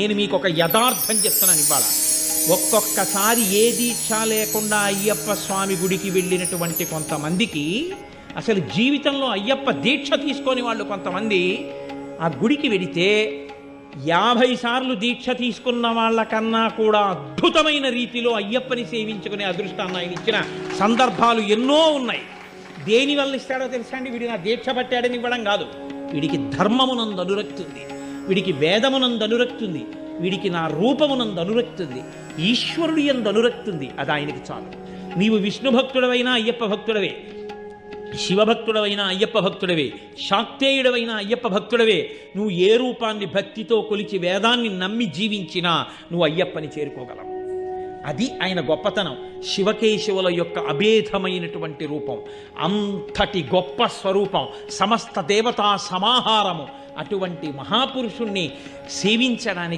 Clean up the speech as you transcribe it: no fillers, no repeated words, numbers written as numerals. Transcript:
నేను మీకు ఒక యథార్థం చెప్తున్నాను ఇవాళ. ఒక్కొక్కసారి ఏ దీక్ష లేకుండా అయ్యప్ప స్వామి గుడికి వెళ్ళినటువంటి కొంతమందికి అసలు జీవితంలో అయ్యప్ప దీక్ష తీసుకొని వాళ్ళు కొంతమంది ఆ గుడికి వెడితే 50 సార్లు దీక్ష తీసుకున్న వాళ్ళకన్నా కూడా అద్భుతమైన రీతిలో అయ్యప్పని సేవించుకునే అదృష్టాన్ని ఆయన ఇచ్చిన సందర్భాలు ఎన్నో ఉన్నాయి. దేనివల్ల ఇస్తాడో తెలుసా అండి? వీడి నా దీక్ష పట్టాడని ఇవ్వడం కాదు. వీడికి ధర్మమునందు అనురక్తి ఉంది, వీడికి వేదమునందు అనురక్తి ఉంది, వీడికి నా రూపమునందు అనురక్తి ఉంది, ఈశ్వరుడి యందు అనురక్తి ఉంది. అది ఆయనకి చాలు. నీవు విష్ణు భక్తుడవైనా అయ్యప్ప భక్తుడవే, శివభక్తుడవైనా అయ్యప్ప భక్తుడవే, శాక్తేయుడవైనా అయ్యప్ప భక్తుడవే. నువ్వు ఏ రూపాన్ని భక్తితో కొలిచి వేదాన్ని నమ్మి జీవించినా నువ్వు అయ్యప్పని చేరుకోగలవు. అది ఆయన గొప్పతనం. శివకేశవుల యొక్క అభేదమైనటువంటి రూపం, అంతటి గొప్ప స్వరూపం, సమస్త దేవతా సమాహారము. అటువంటి మహాపురుషుణ్ణి సేవించడానికి